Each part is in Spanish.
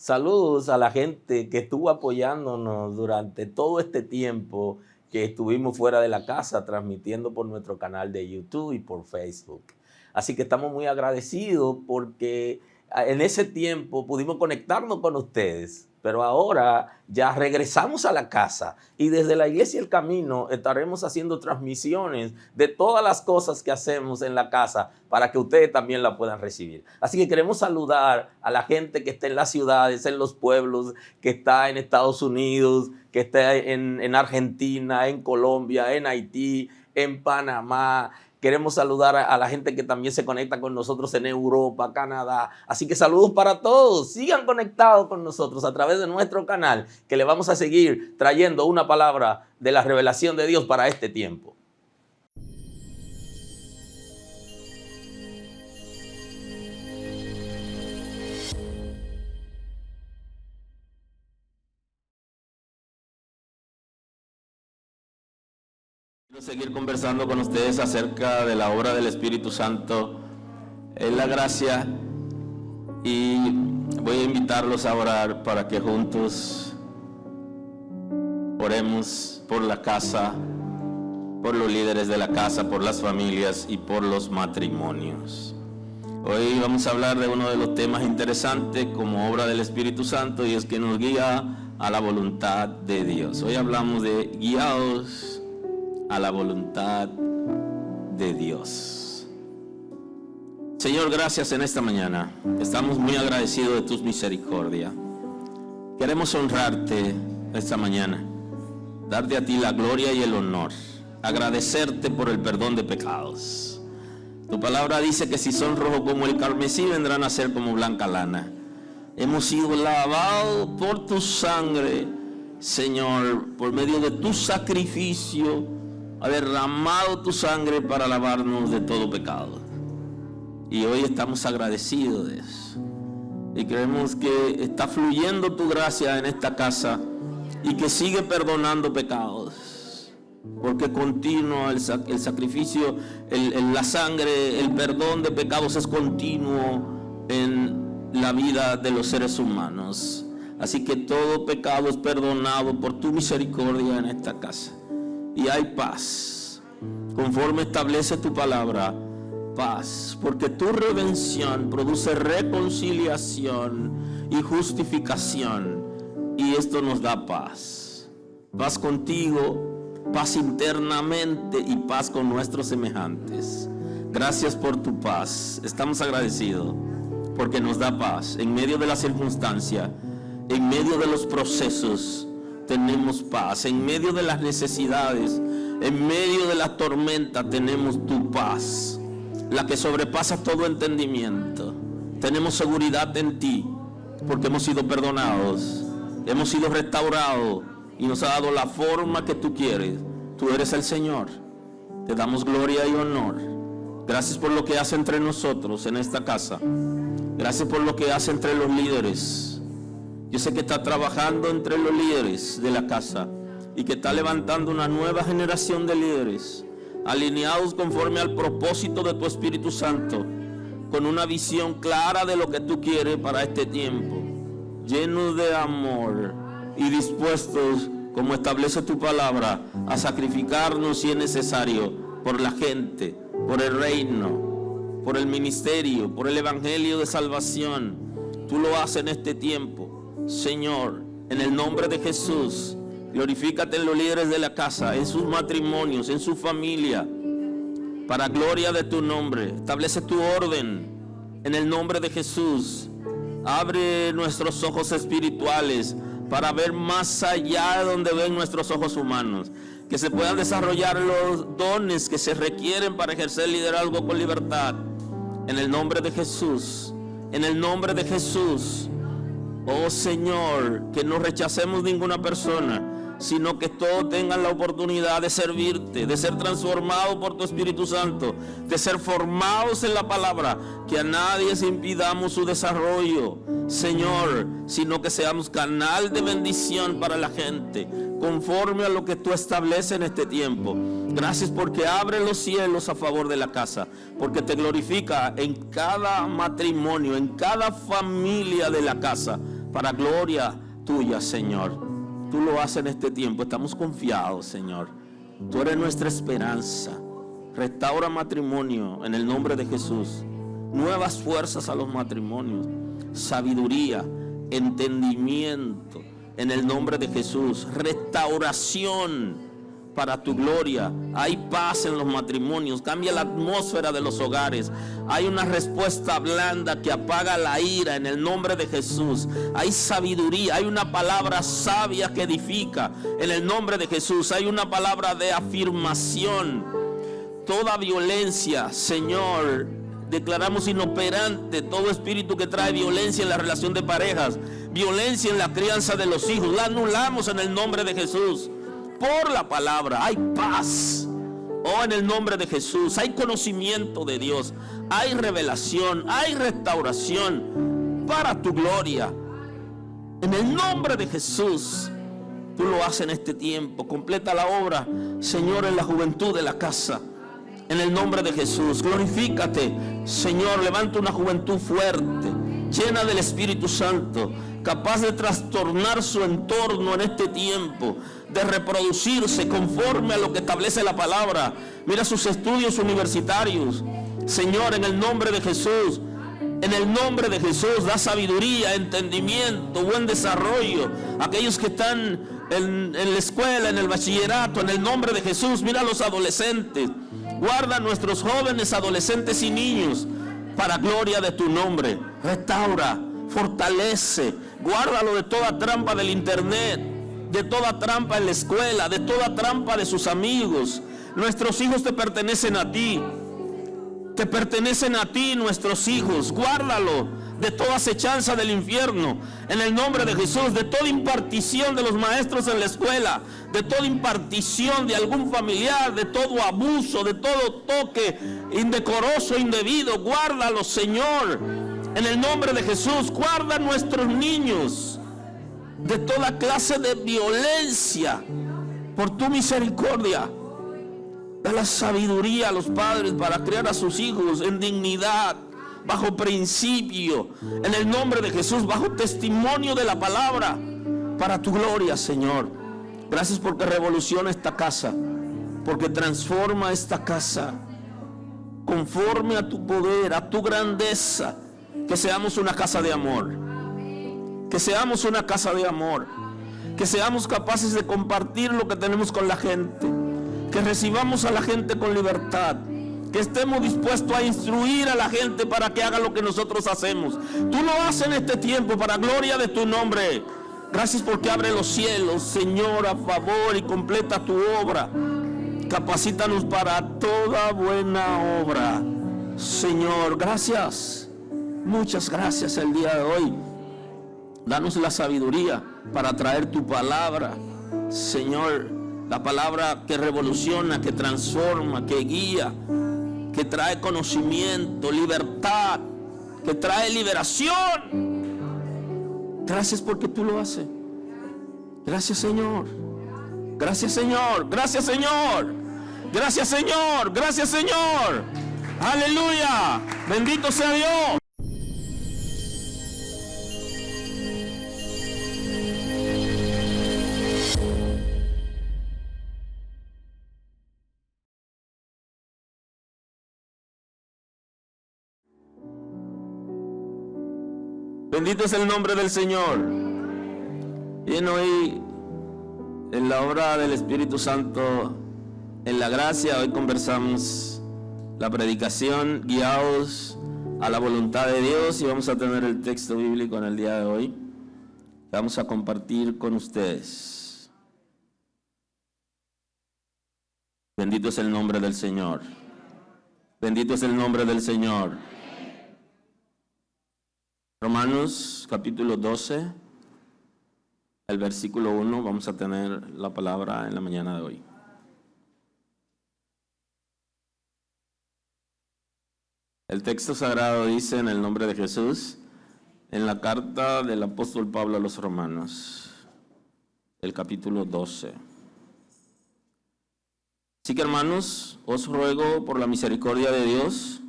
Saludos a la gente que estuvo apoyándonos durante todo este tiempo que estuvimos fuera de la casa, transmitiendo por nuestro canal de YouTube y por Facebook. Así que estamos muy agradecidos porque en ese tiempo pudimos conectarnos con ustedes, pero ahora ya regresamos a la casa y desde la Iglesia El Camino estaremos haciendo transmisiones de todas las cosas que hacemos en la casa para que ustedes también la puedan recibir. Así que queremos saludar a la gente que está en las ciudades, en los pueblos, que está en Estados Unidos, que está en Argentina, en Colombia, en Haití, en Panamá. Queremos saludar a la gente que también se conecta con nosotros en Europa, Canadá. Así que saludos para todos. Sigan conectados con nosotros a través de nuestro canal, que le vamos a seguir trayendo una palabra de la revelación de Dios para este tiempo. Quiero seguir conversando con ustedes acerca de la obra del Espíritu Santo en la gracia y voy a invitarlos a orar para que juntos oremos por la casa, por los líderes de la casa, por las familias y por los matrimonios. Hoy vamos a hablar de uno de los temas interesantes como obra del Espíritu Santo y es que nos guía a la voluntad de Dios. Hoy hablamos de guiados a la voluntad de Dios. Señor, gracias en esta mañana. Estamos muy agradecidos de tus misericordias. Queremos honrarte esta mañana, darte a ti la gloria y el honor, agradecerte por el perdón de pecados. Tu palabra dice que si son rojos como el carmesí, vendrán a ser como blanca lana. Hemos sido lavados por tu sangre, Señor, por medio de tu sacrificio. Ha derramado tu sangre para lavarnos de todo pecado. Y hoy estamos agradecidos de eso. Y creemos que está fluyendo tu gracia en esta casa y que sigue perdonando pecados. Porque continuo el sacrificio, la sangre, el perdón de pecados es continuo en la vida de los seres humanos. Así que todo pecado es perdonado por tu misericordia en esta casa. Y hay paz, conforme establece tu palabra, paz, porque tu redención produce reconciliación y justificación, y esto nos da paz, paz contigo, paz internamente y paz con nuestros semejantes. Gracias por tu paz, estamos agradecidos, porque nos da paz en medio de la circunstancia, en medio de los procesos. Tenemos paz, en medio de las necesidades, en medio de la tormenta tenemos tu paz, la que sobrepasa todo entendimiento. Tenemos seguridad en ti, porque hemos sido perdonados, hemos sido restaurados y nos ha dado la forma que tú quieres. Tú eres el Señor, te damos gloria y honor. Gracias por lo que hace entre nosotros en esta casa, gracias por lo que hace entre los líderes. Yo sé que está trabajando entre los líderes de la casa y que está levantando una nueva generación de líderes alineados conforme al propósito de tu Espíritu Santo, con una visión clara de lo que tú quieres para este tiempo, llenos de amor y dispuestos, como establece tu palabra, a sacrificarnos si es necesario por la gente, por el reino, por el ministerio, por el evangelio de salvación. Tú lo haces en este tiempo. Señor, en el nombre de Jesús, glorifícate en los líderes de la casa, en sus matrimonios, en su familia, para gloria de tu nombre. Establece tu orden en el nombre de Jesús. Abre nuestros ojos espirituales para ver más allá de donde ven nuestros ojos humanos, que se puedan desarrollar los dones que se requieren para ejercer liderazgo con libertad. En el nombre de Jesús, en el nombre de Jesús. Oh Señor, que no rechacemos ninguna persona, sino que todos tengan la oportunidad de servirte, de ser transformados por tu Espíritu Santo, de ser formados en la palabra, que a nadie se impidamos su desarrollo, Señor, sino que seamos canal de bendición para la gente, conforme a lo que tú estableces en este tiempo. Gracias porque abre los cielos a favor de la casa, porque te glorifica en cada matrimonio, en cada familia de la casa. para gloria tuya, Señor. Tú lo haces en este tiempo, estamos confiados, Señor. Tú eres nuestra esperanza. Restaura matrimonio en el nombre de Jesús. Nuevas fuerzas a los matrimonios, sabiduría, entendimiento en el nombre de Jesús. Restauración para tu gloria. Hay paz en los matrimonios, cambia la atmósfera de los hogares. Hay una respuesta blanda que apaga la ira en el nombre de Jesús. Hay sabiduría, hay una palabra sabia que edifica en el nombre de Jesús. Hay una palabra de afirmación. Toda violencia, Señor, declaramos inoperante todo espíritu que trae violencia en la relación de parejas, violencia en la crianza de los hijos. La anulamos en el nombre de Jesús. Por la palabra hay paz. Oh, en el nombre de Jesús hay conocimiento de Dios, hay revelación, hay restauración para tu gloria. En el nombre de Jesús, tú lo haces en este tiempo. Completa la obra, Señor, en la juventud de la casa. En el nombre de Jesús, glorifícate, Señor. Levanta una juventud fuerte, llena del Espíritu Santo, capaz de trastornar su entorno en este tiempo, de reproducirse conforme a lo que establece la palabra. Mira sus estudios universitarios, Señor, en el nombre de Jesús. En el nombre de Jesús, da sabiduría, entendimiento, buen desarrollo. Aquellos que están en la escuela, en el bachillerato, en el nombre de Jesús. Mira a los adolescentes. Guarda a nuestros jóvenes, adolescentes y niños para gloria de tu nombre. Restaura, fortalece, guárdalo de toda trampa del internet, de toda trampa en la escuela, de toda trampa de sus amigos. Nuestros hijos te pertenecen a ti. Te pertenecen a ti nuestros hijos. Guárdalo de toda acechanza del infierno en el nombre de Jesús, de toda impartición de los maestros en la escuela, de toda impartición de algún familiar, de todo abuso, de todo toque indecoroso, indebido. Guárdalo, Señor, en el nombre de Jesús. Guarda a nuestros niños de toda clase de violencia por tu misericordia. Da la sabiduría a los padres para criar a sus hijos en dignidad, bajo principio, en el nombre de Jesús, bajo testimonio de la palabra, para tu gloria, Señor. Gracias porque revoluciona esta casa, porque transforma esta casa conforme a tu poder, a tu grandeza. Que seamos una casa de amor, que seamos una casa de amor, que seamos capaces de compartir lo que tenemos con la gente, que recibamos a la gente con libertad, que estemos dispuestos a instruir a la gente para que haga lo que nosotros hacemos. Tú lo haces en este tiempo para gloria de tu nombre. Gracias porque abre los cielos, Señor, a favor y completa tu obra. Capacítanos para toda buena obra, Señor. Gracias, muchas gracias el día de hoy. Danos la sabiduría para traer tu palabra, Señor. La palabra que revoluciona, que transforma, que guía, que trae conocimiento, libertad, que trae liberación. Gracias porque tú lo haces. Gracias, Señor. Gracias, Señor. Gracias, Señor. Gracias, Señor. Gracias, Señor. Aleluya. Bendito sea Dios. Bendito es el nombre del Señor. Bien, hoy en la obra del Espíritu Santo, en la gracia, hoy conversamos la predicación guiados a la voluntad de Dios, y vamos a tener el texto bíblico en el día de hoy. Vamos a compartir con ustedes. Bendito es el nombre del Señor. Bendito es el nombre del Señor. Romanos capítulo 12, el versículo 1, vamos a tener la palabra en la mañana de hoy. El texto sagrado dice, en el nombre de Jesús, en la carta del apóstol Pablo a los Romanos, el capítulo 12. Así que, hermanos, os ruego por la misericordia de Dios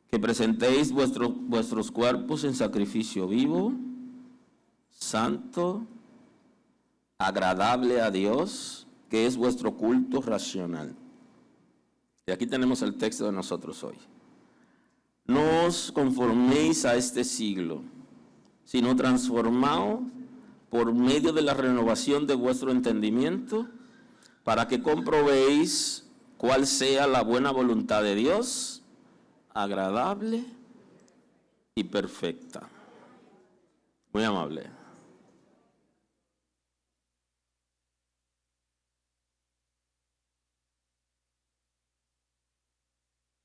que presentéis vuestros cuerpos en sacrificio vivo, santo, agradable a Dios, que es vuestro culto racional. Y aquí tenemos el texto de nosotros hoy. No os conforméis a este siglo, sino transformaos por medio de la renovación de vuestro entendimiento, para que comprobéis cuál sea la buena voluntad de Dios, agradable y perfecta. Muy amable.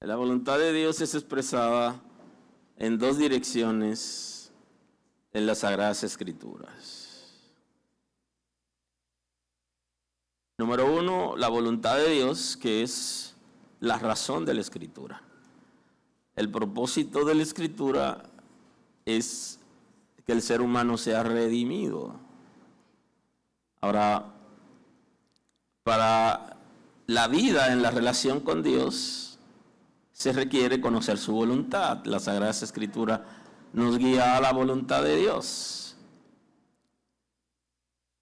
La voluntad de Dios es expresada en dos direcciones en las Sagradas Escrituras. Número uno, la voluntad de Dios, que es la razón de la Escritura. El propósito de la Escritura es que el ser humano sea redimido. Ahora, para la vida en la relación con Dios, se requiere conocer su voluntad. La Sagrada Escritura nos guía a la voluntad de Dios.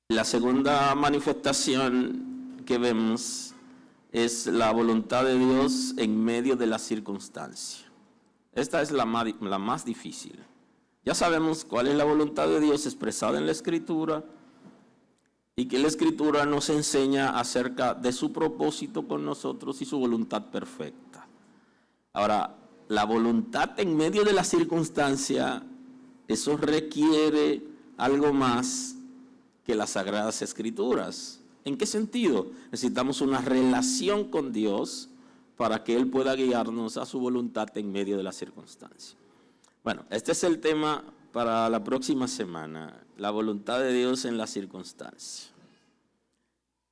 La segunda manifestación que vemos es la voluntad de Dios en medio de la circunstancia. Esta es la más difícil. Ya sabemos cuál es la voluntad de Dios expresada en la Escritura y que la Escritura nos enseña acerca de su propósito con nosotros y su voluntad perfecta. Ahora, la voluntad en medio de la circunstancia, eso requiere algo más que las Sagradas Escrituras. ¿En qué sentido? Necesitamos una relación con Dios para que Él pueda guiarnos a su voluntad en medio de la circunstancia. Bueno, este es el tema para la próxima semana, la voluntad de Dios en la circunstancia.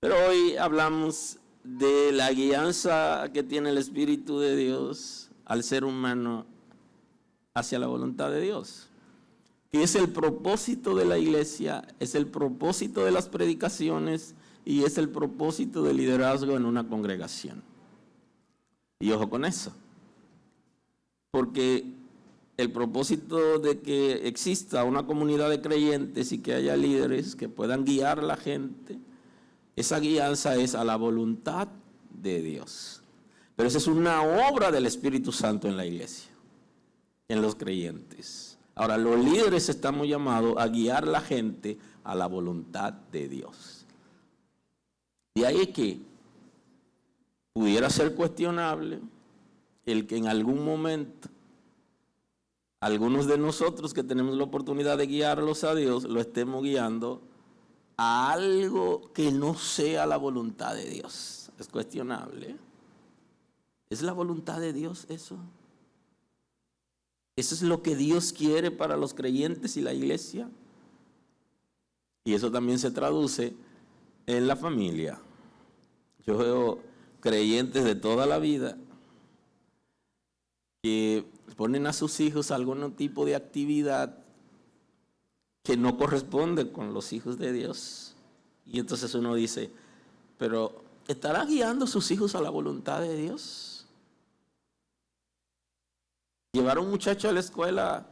Pero hoy hablamos de la guianza que tiene el Espíritu de Dios al ser humano hacia la voluntad de Dios, que es el propósito de la iglesia, es el propósito de las predicaciones y es el propósito del liderazgo en una congregación. Y ojo con eso, porque el propósito de que exista una comunidad de creyentes y que haya líderes que puedan guiar a la gente, esa guianza es a la voluntad de Dios. Pero esa es una obra del Espíritu Santo en la iglesia, en los creyentes. Ahora, los líderes estamos llamados a guiar a la gente a la voluntad de Dios. De ahí que pudiera ser cuestionable el que en algún momento algunos de nosotros que tenemos la oportunidad de guiarlos a Dios, lo estemos guiando a algo que no sea la voluntad de Dios. Es cuestionable. ¿Es la voluntad de Dios eso? ¿Eso es lo que Dios quiere para los creyentes y la iglesia? Y eso también se traduce en la familia. Yo veo creyentes de toda la vida que ponen a sus hijos algún tipo de actividad que no corresponde con los hijos de Dios. Y entonces uno dice, pero ¿estará guiando a sus hijos a la voluntad de Dios? Llevar a un muchacho a la escuela,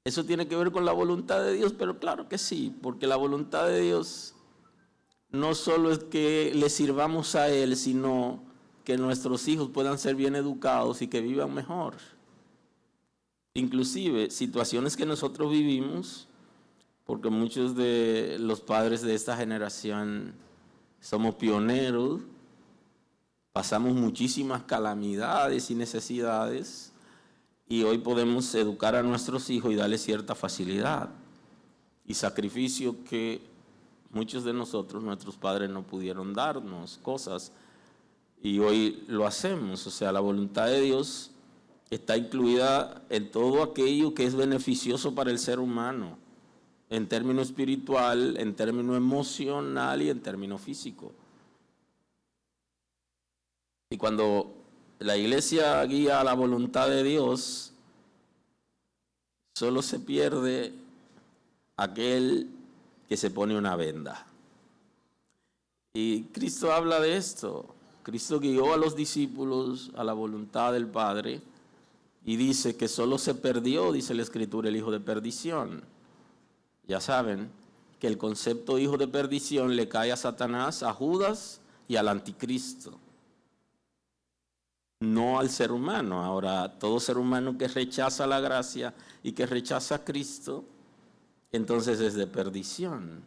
eso tiene que ver con la voluntad de Dios, pero claro que sí, porque la voluntad de Dios no solo es que le sirvamos a Él, sino que nuestros hijos puedan ser bien educados y que vivan mejor. Inclusive situaciones que nosotros vivimos, porque muchos de los padres de esta generación somos pioneros, pasamos muchísimas calamidades y necesidades y hoy podemos educar a nuestros hijos y darles cierta facilidad y sacrificio que muchos de nosotros, nuestros padres no pudieron darnos cosas y hoy lo hacemos. O sea, la voluntad de Dios está incluida en todo aquello que es beneficioso para el ser humano, en términos espiritual, en términos emocional y en términos físico. Y cuando la iglesia guía a la voluntad de Dios, solo se pierde aquel que se pone una venda. Y Cristo habla de esto. Cristo guió a los discípulos a la voluntad del Padre y dice que solo se perdió, dice la Escritura, el hijo de perdición. Ya saben que el concepto hijo de perdición le cae a Satanás, a Judas y al anticristo, no al ser humano. Ahora, todo ser humano que rechaza la gracia y que rechaza a Cristo, entonces es de perdición,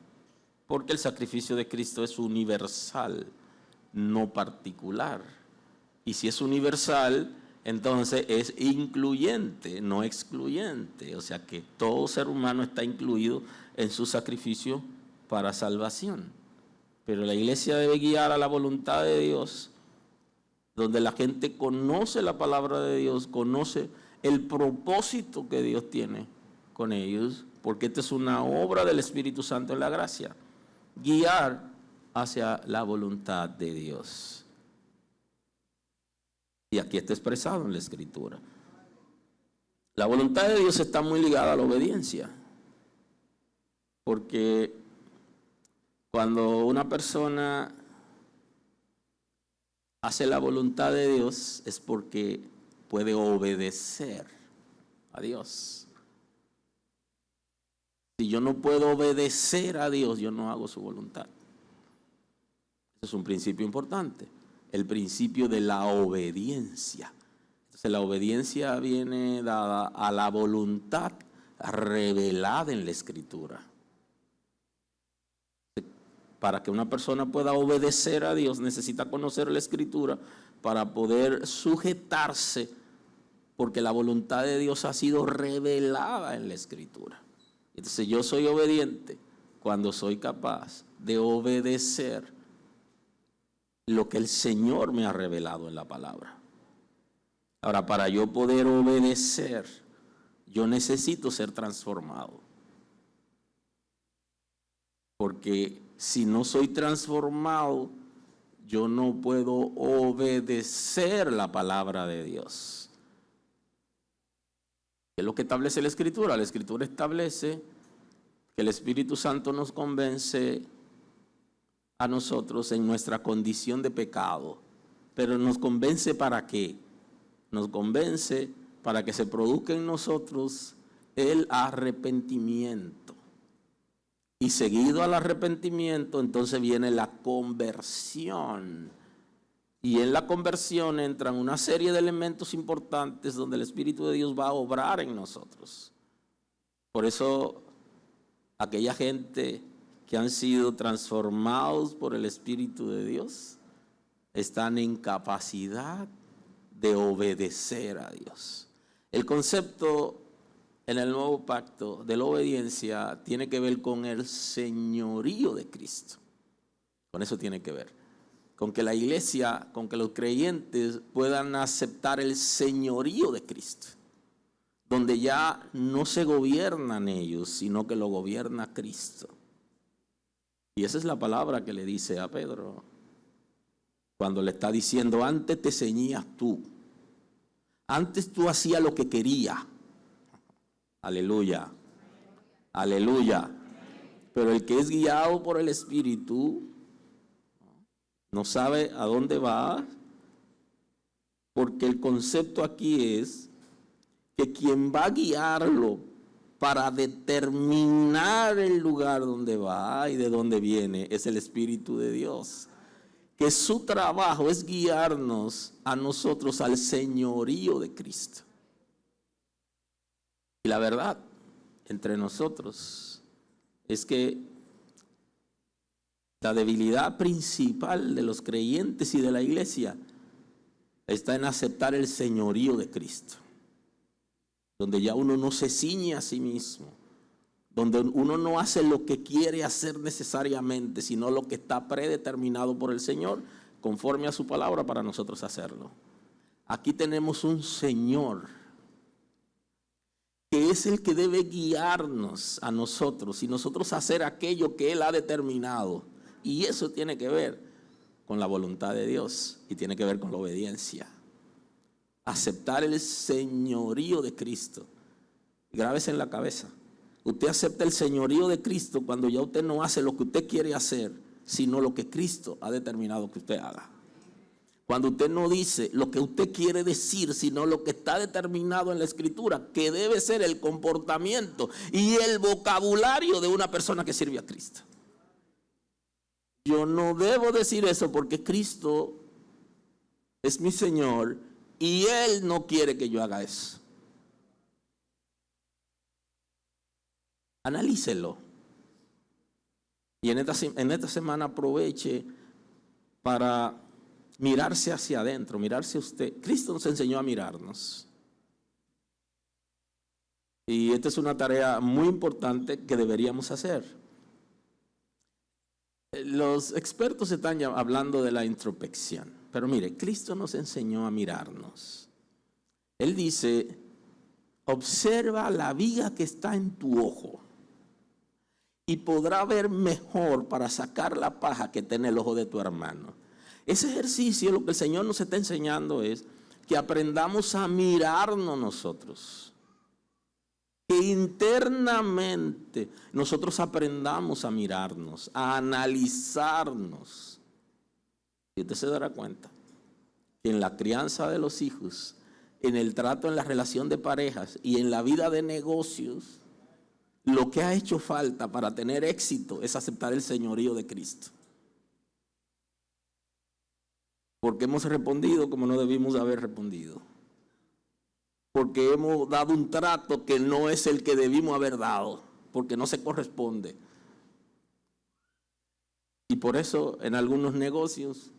porque el sacrificio de Cristo es universal, no particular. Y si es universal, entonces es incluyente, no excluyente. O sea que todo ser humano está incluido en su sacrificio para salvación. Pero la iglesia debe guiar a la voluntad de Dios, donde la gente conoce la palabra de Dios, conoce el propósito que Dios tiene con ellos, porque esta es una obra del Espíritu Santo en la gracia. Guiar hacia la voluntad de Dios. Y aquí está expresado en la Escritura. La voluntad de Dios está muy ligada a la obediencia. Porque cuando una persona hace la voluntad de Dios es porque puede obedecer a Dios. Si yo no puedo obedecer a Dios, yo no hago su voluntad. Ese es un principio importante. El principio de la obediencia. Entonces la obediencia viene dada a la voluntad revelada en la Escritura. Para que una persona pueda obedecer a Dios, necesita conocer la Escritura para poder sujetarse, porque la voluntad de Dios ha sido revelada en la Escritura. Entonces yo soy obediente cuando soy capaz de obedecer lo que el Señor me ha revelado en la palabra. Ahora, para yo poder obedecer, yo necesito ser transformado. Porque si no soy transformado, yo no puedo obedecer la palabra de Dios. ¿Qué es lo que establece la Escritura? La Escritura establece que el Espíritu Santo nos convence a nosotros en nuestra condición de pecado. Pero nos convence ¿para qué? Nos convence para que se produzca en nosotros el arrepentimiento. Y seguido al arrepentimiento, entonces viene la conversión. Y en la conversión entran una serie de elementos importantes donde el Espíritu de Dios va a obrar en nosotros. Por eso, aquella gente que han sido transformados por el Espíritu de Dios están en capacidad de obedecer a Dios. El concepto en el nuevo pacto de la obediencia tiene que ver con el señorío de Cristo. Con eso tiene que ver. Con que la iglesia, con que los creyentes puedan aceptar el señorío de Cristo. Donde ya no se gobiernan ellos, sino que lo gobierna Cristo. Y esa es la palabra que le dice a Pedro. Cuando le está diciendo, antes te ceñías tú. Antes tú hacías lo que querías. Aleluya. Aleluya. Pero el que es guiado por el Espíritu no sabe a dónde va, porque el concepto aquí es que quien va a guiarlo para determinar el lugar donde va y de dónde viene es el Espíritu de Dios. Que su trabajo es guiarnos a nosotros al señorío de Cristo. Y la verdad entre nosotros es que la debilidad principal de los creyentes y de la iglesia está en aceptar el señorío de Cristo. Donde ya uno no se ciñe a sí mismo, donde uno no hace lo que quiere hacer necesariamente, sino lo que está predeterminado por el Señor, conforme a su palabra para nosotros hacerlo. Aquí tenemos un Señor que es el que debe guiarnos a nosotros y nosotros hacer aquello que Él ha determinado. Y eso tiene que ver con la voluntad de Dios y tiene que ver con la obediencia. Aceptar el señorío de Cristo. Grábese en la cabeza. Usted acepta el señorío de Cristo cuando ya usted no hace lo que usted quiere hacer, sino lo que Cristo ha determinado que usted haga. Cuando usted no dice lo que usted quiere decir, sino lo que está determinado en la Escritura, que debe ser el comportamiento y el vocabulario de una persona que sirve a Cristo. Yo no debo decir eso porque Cristo es mi Señor y Él no quiere que yo haga eso. Analícelo. Y en esta semana aproveche para mirarse hacia adentro, mirarse a usted. Cristo nos enseñó a mirarnos. Y esta es una tarea muy importante que deberíamos hacer. Los expertos están hablando de la introspección. Pero mire, Cristo nos enseñó a mirarnos. Él dice, observa la viga que está en tu ojo y podrá ver mejor para sacar la paja que está en el ojo de tu hermano. Ese ejercicio, lo que el Señor nos está enseñando es que aprendamos a mirarnos nosotros. Que internamente nosotros aprendamos a mirarnos, a analizarnos. Y usted se dará cuenta que en la crianza de los hijos, en el trato, en la relación de parejas y en la vida de negocios, lo que ha hecho falta para tener éxito es aceptar el señorío de Cristo. Porque hemos respondido como no debimos haber respondido. Porque hemos dado un trato que no es el que debimos haber dado, porque no se corresponde. Y por eso en algunos negocios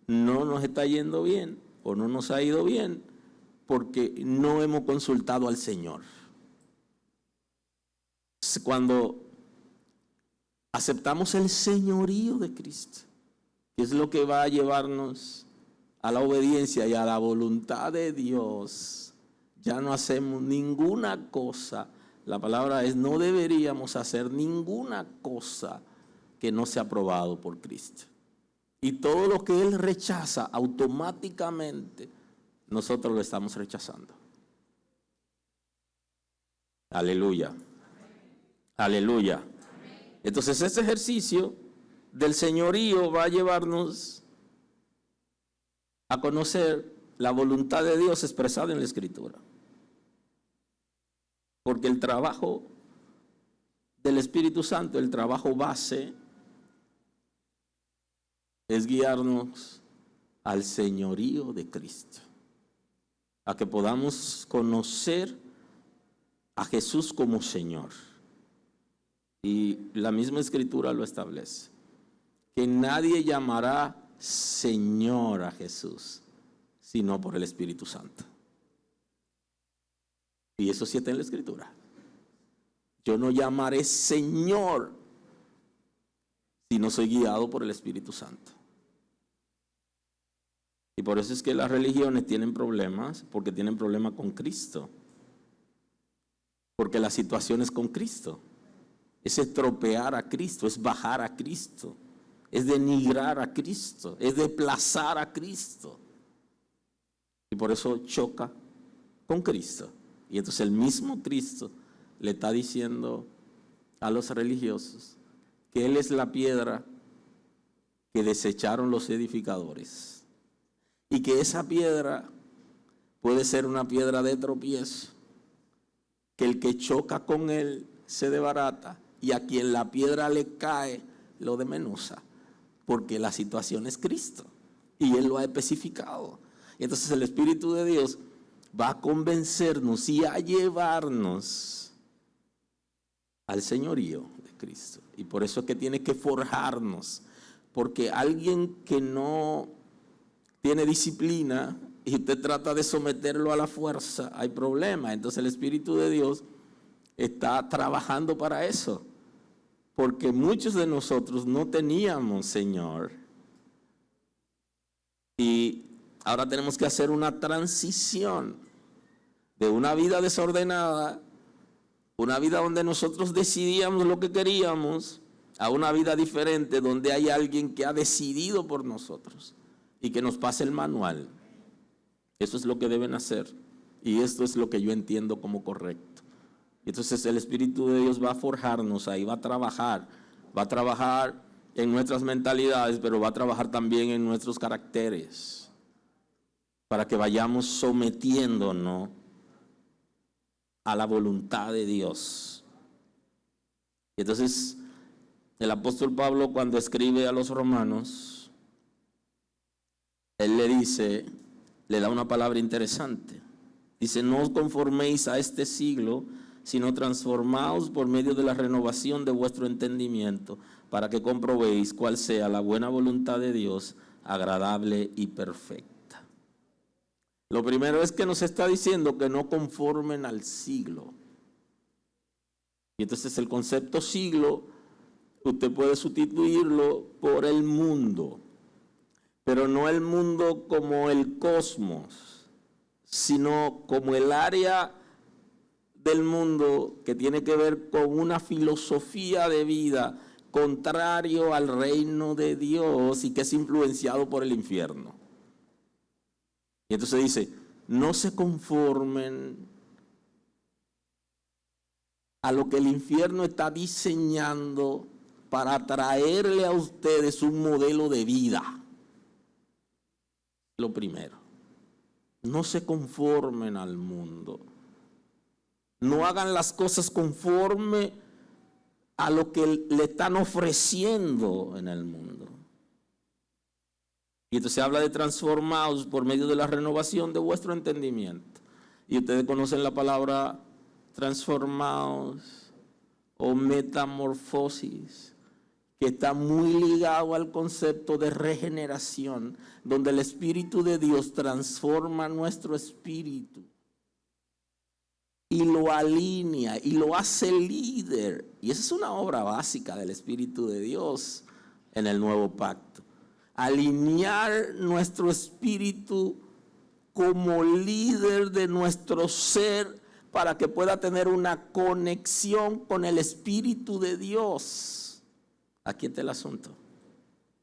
no nos está yendo bien o no nos ha ido bien, porque no hemos consultado al Señor. Cuando aceptamos el señorío de Cristo, que es lo que va a llevarnos a la obediencia y a la voluntad de Dios, ya no hacemos ninguna cosa. La palabra es, no deberíamos hacer ninguna cosa que no sea aprobado por Cristo. Y todo lo que Él rechaza, automáticamente nosotros lo estamos rechazando. Aleluya. Aleluya. Entonces ese ejercicio del señorío va a llevarnos a conocer la voluntad de Dios expresada en la Escritura. Porque el trabajo del Espíritu Santo, el trabajo base, es guiarnos al señorío de Cristo. A que podamos conocer a Jesús como Señor. Y la misma Escritura lo establece. Que nadie llamará Señor a Jesús, sino por el Espíritu Santo. Y eso sí está en la Escritura. Yo no llamaré Señor si no soy guiado por el Espíritu Santo. Y por eso es que las religiones tienen problemas, porque tienen problemas con Cristo. Porque la situación es con Cristo. Es estropear a Cristo, es bajar a Cristo, es denigrar a Cristo, es desplazar a Cristo. Y por eso choca con Cristo. Y entonces el mismo Cristo le está diciendo a los religiosos que Él es la piedra que desecharon los edificadores. Y que esa piedra puede ser una piedra de tropiezo, que el que choca con Él se desbarata y a quien la piedra le cae lo desmenuza, porque la situación es Cristo y Él lo ha especificado. Y entonces el Espíritu de Dios va a convencernos y a llevarnos al señorío de Cristo. Y por eso es que tiene que forjarnos, porque alguien que no tiene disciplina y usted trata de someterlo a la fuerza, hay problema. Entonces el Espíritu de Dios está trabajando para eso, porque muchos de nosotros no teníamos Señor y ahora tenemos que hacer una transición de una vida desordenada, una vida donde nosotros decidíamos lo que queríamos, a una vida diferente donde hay alguien que ha decidido por nosotros y que nos pase el manual. Eso es lo que deben hacer y esto es lo que yo entiendo como correcto. Entonces el Espíritu de Dios va a forjarnos ahí, va a trabajar en nuestras mentalidades, pero va a trabajar también en nuestros caracteres. para que vayamos sometiéndonos a la voluntad de Dios. Y entonces el apóstol Pablo, cuando escribe a los romanos, él le dice, le da una palabra interesante. Dice: no os conforméis a este siglo, sino transformaos por medio de la renovación de vuestro entendimiento, para que comprobéis cuál sea la buena voluntad de Dios, agradable y perfecta. Lo primero es que nos está diciendo que no conformen al siglo. Y entonces el concepto siglo, usted puede sustituirlo por el mundo, pero no el mundo como el cosmos, sino como el área del mundo que tiene que ver con una filosofía de vida contrario al reino de Dios y que es influenciado por el infierno. Y entonces dice: no se conformen a lo que el infierno está diseñando para traerle a ustedes un modelo de vida. Lo primero, no se conformen al mundo. No hagan las cosas conforme a lo que le están ofreciendo en el mundo. Y entonces habla de transformados por medio de la renovación de vuestro entendimiento. Y ustedes conocen la palabra transformados o metamorfosis, que está muy ligado al concepto de regeneración, donde el Espíritu de Dios transforma nuestro espíritu y lo alinea y lo hace líder. Y esa es una obra básica del Espíritu de Dios en el nuevo pacto. Alinear nuestro espíritu como líder de nuestro ser para que pueda tener una conexión con el Espíritu de Dios. Aquí está el asunto.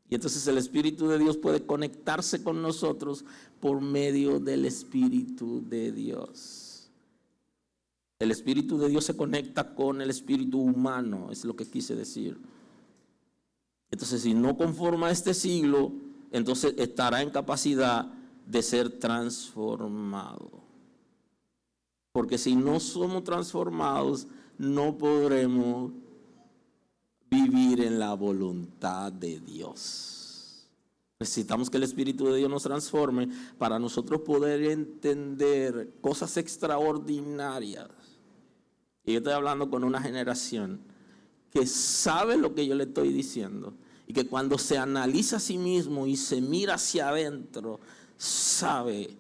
Y entonces el Espíritu de Dios puede conectarse con nosotros por medio del Espíritu de Dios. El Espíritu de Dios se conecta con el espíritu humano, es lo que quise decir. Entonces, si no conforma a este siglo, entonces estará en capacidad de ser transformado. Porque si no somos transformados, no podremos vivir en la voluntad de Dios. Necesitamos que el Espíritu de Dios nos transforme para nosotros poder entender cosas extraordinarias. Y yo estoy hablando con una generación que sabe lo que yo le estoy diciendo y que cuando se analiza a sí mismo y se mira hacia adentro, sabe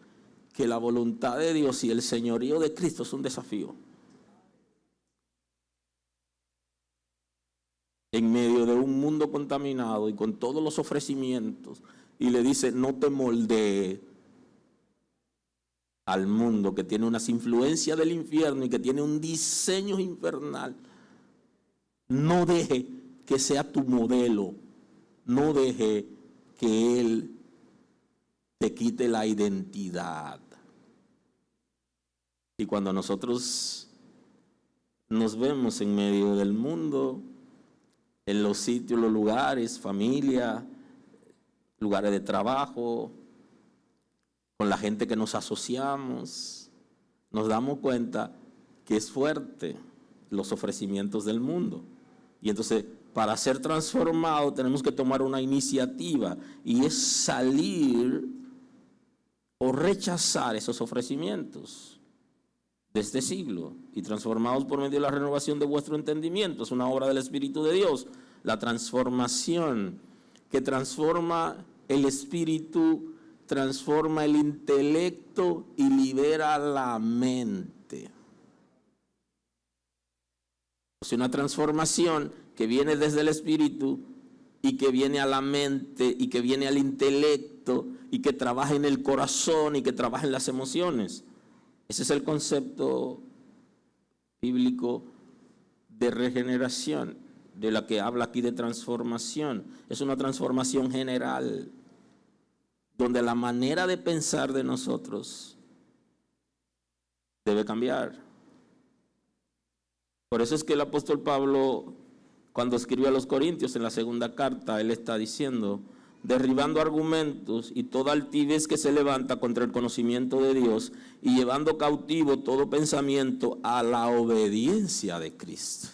que la voluntad de Dios y el señorío de Cristo es un desafío. En medio de un mundo contaminado y con todos los ofrecimientos, y le dice: no te moldees al mundo que tiene unas influencias del infierno y que tiene un diseño infernal. No deje que sea tu modelo, no deje que él te quite la identidad. Y cuando nosotros nos vemos en medio del mundo, en los sitios, los lugares, familia, lugares de trabajo, con la gente que nos asociamos, nos damos cuenta que es fuerte los ofrecimientos del mundo. Y entonces, para ser transformados, tenemos que tomar una iniciativa, y es salir o rechazar esos ofrecimientos de este siglo y transformados por medio de la renovación de vuestro entendimiento. Es una obra del Espíritu de Dios. La transformación que transforma el espíritu, transforma el intelecto y libera la mente. Es una transformación que viene desde el espíritu y que viene a la mente y que viene al intelecto y que trabaja en el corazón y que trabaja en las emociones. Ese es el concepto bíblico de regeneración, de la que habla aquí de transformación. Es una transformación general, donde la manera de pensar de nosotros debe cambiar. Por eso es que el apóstol Pablo, cuando escribe a los Corintios en la segunda carta, él está diciendo: derribando argumentos y toda altivez que se levanta contra el conocimiento de Dios y llevando cautivo todo pensamiento a la obediencia de Cristo.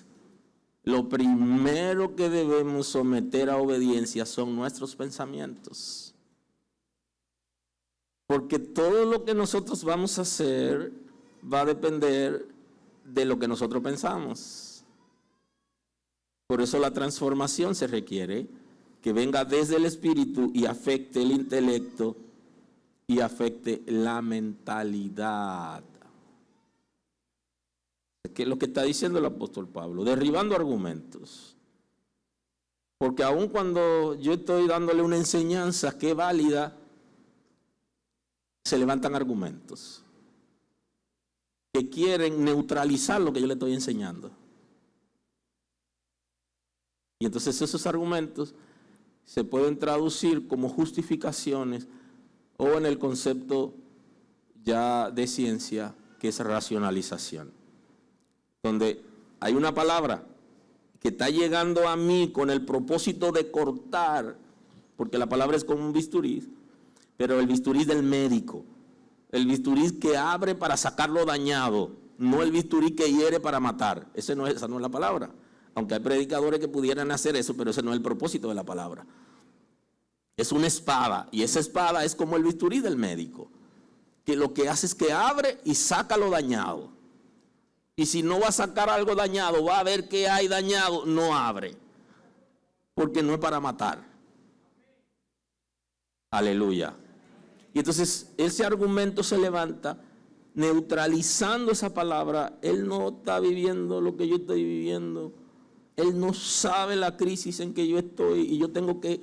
Lo primero que debemos someter a obediencia son nuestros pensamientos. Porque todo lo que nosotros vamos a hacer va a depender de lo que nosotros pensamos. Por eso la transformación se requiere que venga desde el espíritu y afecte el intelecto y afecte la mentalidad. ¿Qué es lo que está diciendo el apóstol Pablo? Derribando argumentos. Porque aun cuando yo estoy dándole una enseñanza que es válida, se levantan argumentos que quieren neutralizar lo que yo le estoy enseñando. Y entonces esos argumentos se pueden traducir como justificaciones o en el concepto ya de ciencia, que es racionalización. Donde hay una palabra que está llegando a mí con el propósito de cortar, porque la palabra es como un bisturí, pero el bisturí del médico, el bisturí que abre para sacar lo dañado, no el bisturí que hiere para matar. Esa no es la palabra. Aunque hay predicadores que pudieran hacer eso, pero ese no es el propósito de la palabra. Es una espada, y esa espada es como el bisturí del médico, que lo que hace es que abre y saca lo dañado. Y si no va a sacar algo dañado, va a ver que hay dañado, no abre, porque no es para matar. Aleluya. Y entonces ese argumento se levanta neutralizando esa palabra. Él no está viviendo lo que yo estoy viviendo. Él no sabe la crisis en que yo estoy y yo tengo que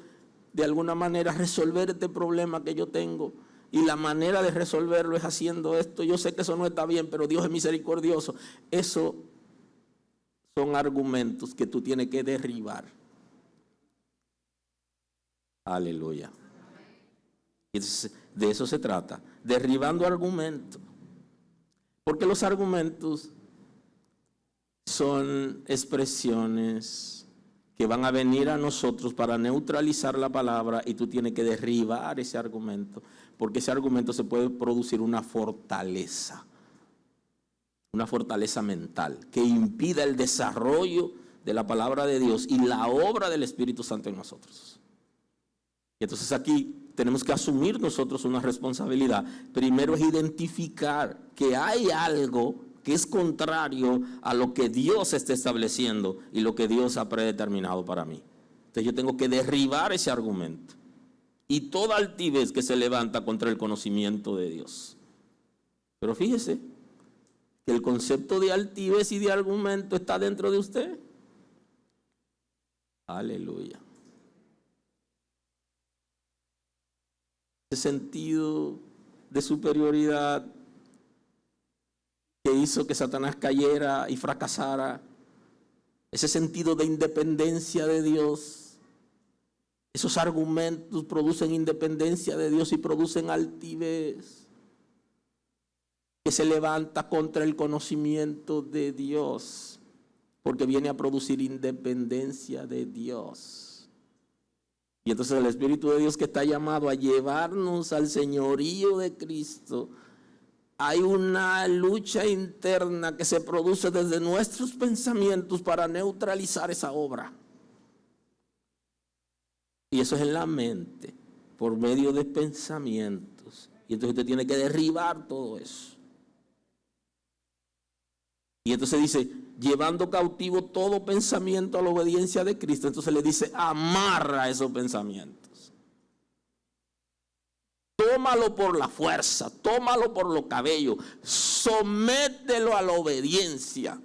de alguna manera resolver este problema que yo tengo. Y la manera de resolverlo es haciendo esto. Yo sé que eso no está bien, pero Dios es misericordioso. Eso son argumentos que tú tienes que derribar. Aleluya. Entonces, de eso se trata, derribando argumentos. Porque los argumentos son expresiones que van a venir a nosotros para neutralizar la palabra, y tú tienes que derribar ese argumento, porque ese argumento se puede producir una fortaleza mental que impida el desarrollo de la palabra de Dios y la obra del Espíritu Santo en nosotros. Y entonces aquí tenemos que asumir nosotros una responsabilidad. Primero es identificar que hay algo que es contrario a lo que Dios está estableciendo y lo que Dios ha predeterminado para mí. Entonces yo tengo que derribar ese argumento y toda altivez que se levanta contra el conocimiento de Dios. Pero fíjese que el concepto de altivez y de argumento está dentro de usted. Aleluya. Ese sentido de superioridad que hizo que Satanás cayera y fracasara, ese sentido de independencia de Dios, esos argumentos producen independencia de Dios y producen altivez que se levanta contra el conocimiento de Dios, porque viene a producir independencia de Dios. Y entonces el Espíritu de Dios, que está llamado a llevarnos al señorío de Cristo, hay una lucha interna que se produce desde nuestros pensamientos para neutralizar esa obra. Y eso es en la mente, por medio de pensamientos. Y entonces usted tiene que derribar todo eso. Y entonces dice, llevando cautivo todo pensamiento a la obediencia de Cristo. Entonces le dice, amarra esos pensamientos. Tómalo por la fuerza, tómalo por los cabellos, somételo a la obediencia.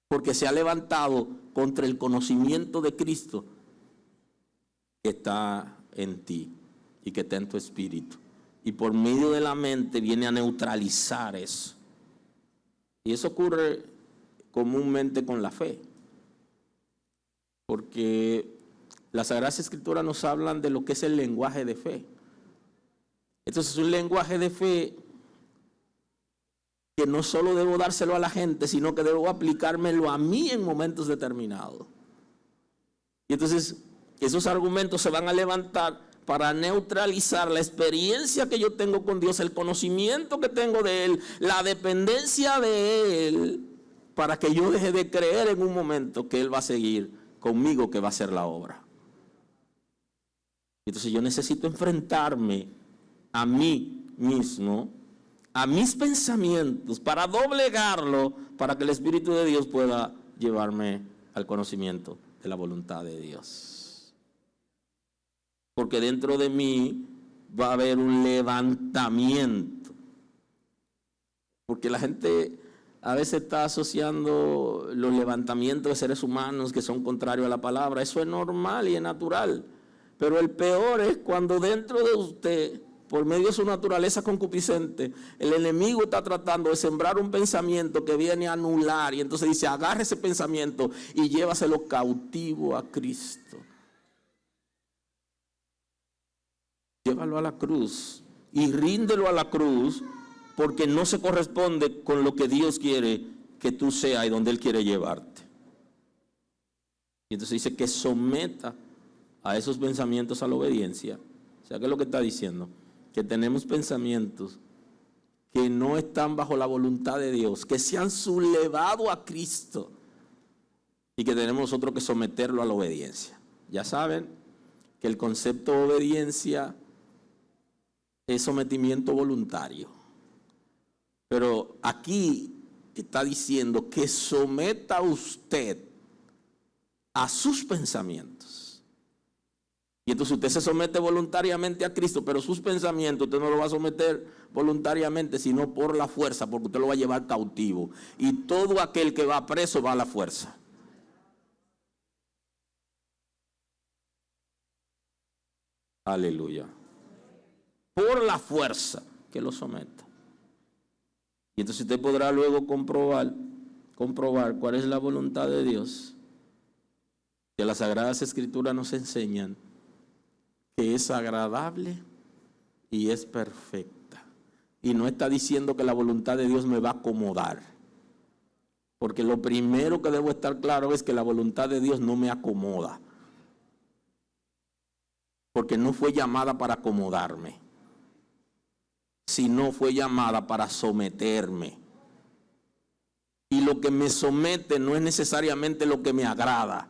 Porque se ha levantado contra el conocimiento de Cristo que está en ti y que está en tu espíritu. Y por medio de la mente viene a neutralizar eso. Y eso ocurre comúnmente con la fe. Porque las Sagradas Escrituras nos hablan de lo que es el lenguaje de fe. Entonces, un lenguaje de fe que no solo debo dárselo a la gente, sino que debo aplicármelo a mí en momentos determinados. Y entonces esos argumentos se van a levantar para neutralizar la experiencia que yo tengo con Dios, el conocimiento que tengo de Él, la dependencia de Él, para que yo deje de creer en un momento que Él va a seguir conmigo, que va a hacer la obra. Entonces yo necesito enfrentarme a mí mismo, a mis pensamientos, para doblegarlo, para que el Espíritu de Dios pueda llevarme al conocimiento de la voluntad de Dios. Porque dentro de mí va a haber un levantamiento. Porque la gente a veces está asociando los levantamientos de seres humanos que son contrarios a la palabra. Eso es normal y es natural. Pero el peor es cuando dentro de usted, por medio de su naturaleza concupiscente, el enemigo está tratando de sembrar un pensamiento que viene a anular. Y entonces dice, agarre ese pensamiento y llévaselo cautivo a Cristo. Llévalo a la cruz y ríndelo a la cruz, porque no se corresponde con lo que Dios quiere que tú seas y donde Él quiere llevarte. Y entonces dice que someta a esos pensamientos a la obediencia. O sea, ¿qué es lo que está diciendo? Que tenemos pensamientos que no están bajo la voluntad de Dios, que se han sublevado a Cristo, y que tenemos nosotros que someterlo a la obediencia. Ya saben que el concepto de obediencia es sometimiento voluntario. Pero aquí está diciendo que someta usted a sus pensamientos. Y entonces usted se somete voluntariamente a Cristo, pero sus pensamientos usted no lo va a someter voluntariamente, sino por la fuerza, porque usted lo va a llevar cautivo. Y todo aquel que va preso va a la fuerza. Aleluya. Por la fuerza que lo someta. Y entonces usted podrá luego comprobar cuál es la voluntad de Dios. Que las Sagradas Escrituras nos enseñan que es agradable y es perfecta. Y no está diciendo que la voluntad de Dios me va a acomodar. Porque lo primero que debo estar claro es que la voluntad de Dios no me acomoda. Porque no fue llamada para acomodarme, sino fue llamada para someterme. Y lo que me somete no es necesariamente lo que me agrada.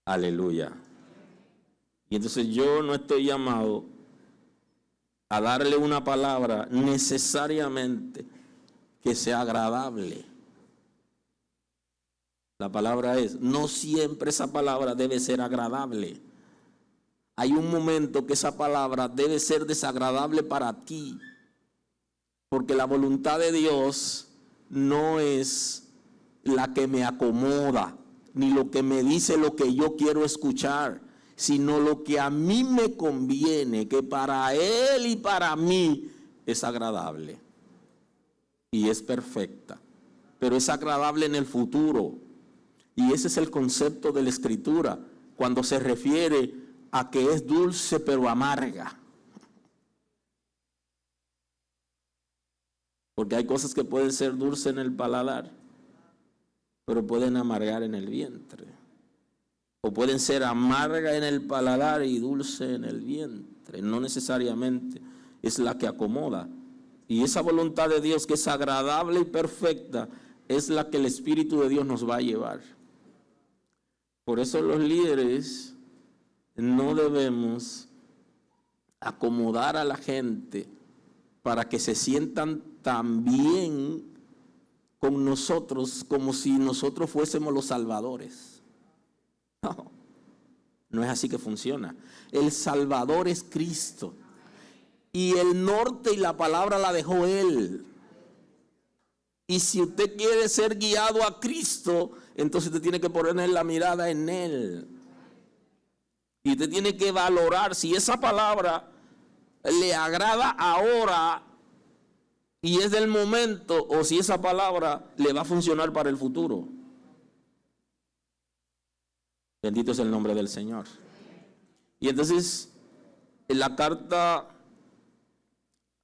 Aleluya. Y entonces yo no estoy llamado a darle una palabra necesariamente que sea agradable. La palabra es, no siempre esa palabra debe ser agradable. Hay un momento que esa palabra debe ser desagradable para ti. Porque la voluntad de Dios no es la que me acomoda, ni lo que me dice lo que yo quiero escuchar, sino lo que a mí me conviene, que para Él y para mí es agradable. Y es perfecta. Pero es agradable en el futuro. Y ese es el concepto de la Escritura, cuando se refiere a que es dulce pero amarga. Porque hay cosas que pueden ser dulces en el paladar, pero pueden amargar en el vientre. O pueden ser amarga en el paladar y dulce en el vientre. No necesariamente es la que acomoda. Y esa voluntad de Dios, que es agradable y perfecta, es la que el Espíritu de Dios nos va a llevar. Por eso los líderes no debemos acomodar a la gente para que se sientan tan bien con nosotros como si nosotros fuésemos los salvadores. No, no es así que funciona. El Salvador es Cristo. Y el norte y la palabra la dejó Él. Y si usted quiere ser guiado a Cristo, entonces usted tiene que poner la mirada en Él. Y usted tiene que valorar si esa palabra le agrada ahora y es del momento, o si esa palabra le va a funcionar para el futuro. Bendito es el nombre del Señor. Y entonces, en la carta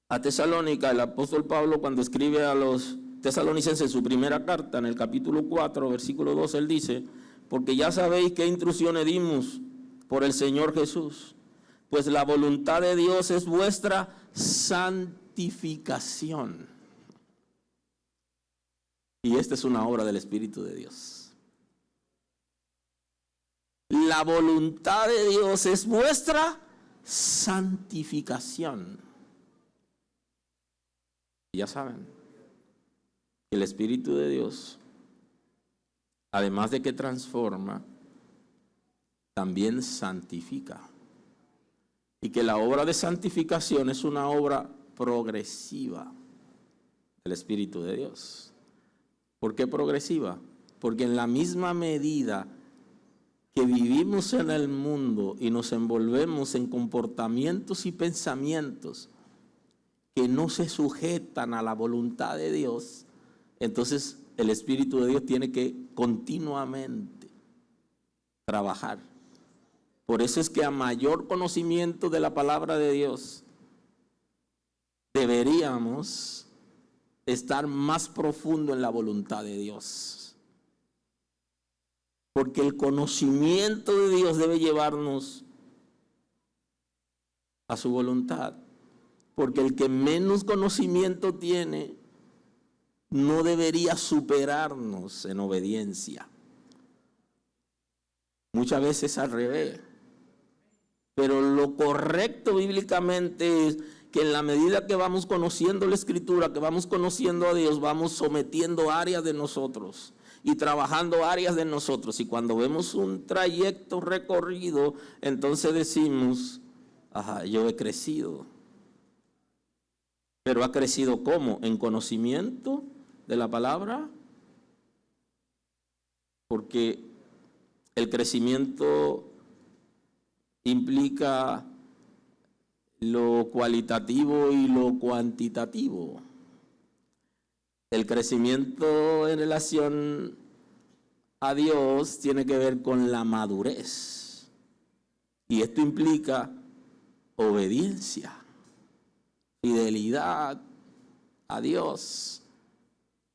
a Tesalónica, el apóstol Pablo, cuando escribe a los Tesalonicenses, en su primera carta, en el capítulo 4, versículo 2, él dice: porque ya sabéis qué instrucciones dimos por el Señor Jesús, pues la voluntad de Dios es vuestra santificación. Y esta es una obra del Espíritu de Dios. La voluntad de Dios es vuestra santificación. Ya saben, el Espíritu de Dios, además de que transforma, también santifica. Y que la obra de santificación es una obra progresiva del Espíritu de Dios. ¿Por qué progresiva? Porque en la misma medida que vivimos en el mundo y nos envolvemos en comportamientos y pensamientos que no se sujetan a la voluntad de Dios, entonces el Espíritu de Dios tiene que continuamente trabajar. Por eso es que a mayor conocimiento de la palabra de Dios, deberíamos estar más profundo en la voluntad de Dios. Porque el conocimiento de Dios debe llevarnos a su voluntad. Porque el que menos conocimiento tiene no debería superarnos en obediencia. Muchas veces al revés. Pero lo correcto bíblicamente es que en la medida que vamos conociendo la Escritura, que vamos conociendo a Dios, vamos sometiendo áreas de nosotros y trabajando áreas de nosotros. Y cuando vemos un trayecto recorrido, entonces decimos: ajá, yo he crecido. Pero ¿ha crecido cómo? ¿En conocimiento de la palabra? Porque el crecimiento implica lo cualitativo y lo cuantitativo. El crecimiento en relación a Dios tiene que ver con la madurez. Y esto implica obediencia, fidelidad a Dios.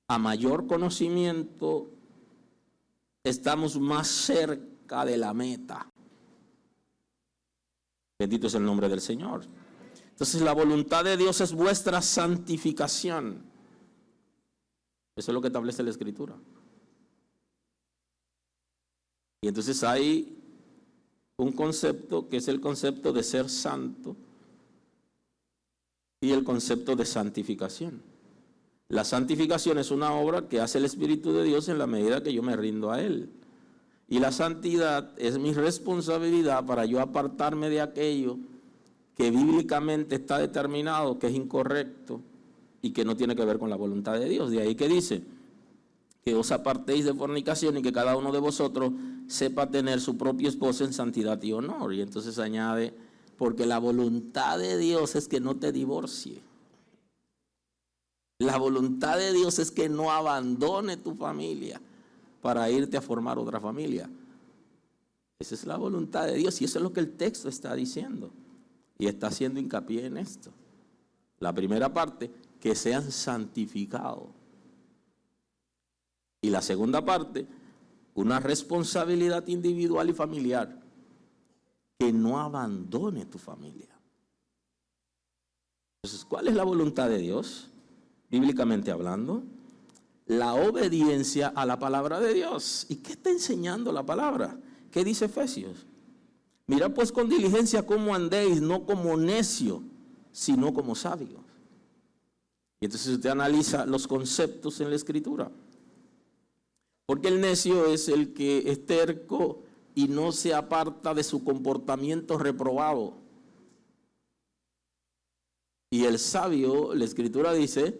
A mayor conocimiento, estamos más cerca de la meta. Bendito es el nombre del Señor. Entonces la voluntad de Dios es vuestra santificación. Eso es lo que establece la Escritura. Y entonces hay un concepto que es el concepto de ser santo y el concepto de santificación. La santificación es una obra que hace el Espíritu de Dios en la medida que yo me rindo a Él. Y la santidad es mi responsabilidad para yo apartarme de aquello que bíblicamente está determinado que es incorrecto y que no tiene que ver con la voluntad de Dios. De ahí que dice que os apartéis de fornicación y que cada uno de vosotros sepa tener su propio esposo en santidad y honor. Y entonces añade: porque la voluntad de Dios es que no te divorcie. La voluntad de Dios es que no abandone tu familia para irte a formar otra familia. Esa es la voluntad de Dios y eso es lo que el texto está diciendo. Y está haciendo hincapié en esto. La primera parte, que sean santificados. Y la segunda parte, una responsabilidad individual y familiar, que no abandone tu familia. Entonces, ¿cuál es la voluntad de Dios? Bíblicamente hablando, la obediencia a la palabra de Dios. ¿Y qué está enseñando la palabra? ¿Qué dice Efesios? Mirad pues con diligencia cómo andéis, no como necios, sino como sabios. Y entonces usted analiza los conceptos en la Escritura. Porque el necio es el que es terco y no se aparta de su comportamiento reprobado. Y el sabio, la Escritura dice